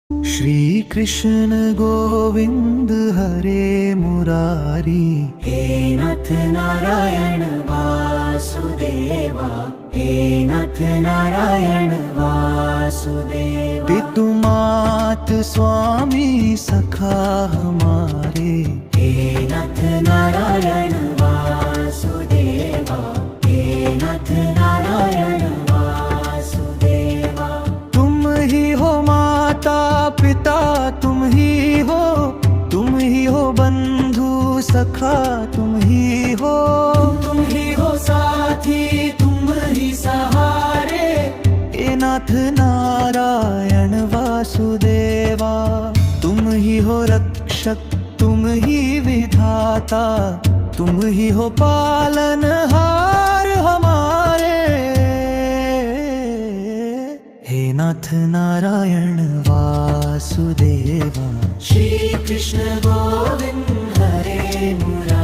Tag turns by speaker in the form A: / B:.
A: श्री कृष्ण गोविंद हरे मुरारी,
B: हे नाथ नारायण वासुदेवा, हे नाथ नारायण वासुदेवा।
A: पितु मात स्वामी सखा हमारे,
B: हे नाथ नारायण वासुदेवा, हे नाथ नारायण वासुदेवा।
A: तुम ही हो माता पिता, तुम ही हो बंधु सखा, तुम ही
B: हो साथी, तुम ही सहारे।
A: हे नाथ नारायण वासुदेवा। तुम ही हो रक्षक, तुम ही विधाता, तुम ही हो पालनहार हमारे। हे नाथ नारायण वासुदेवा।
B: श्री कृष्ण गोविंद हरे मुरारी।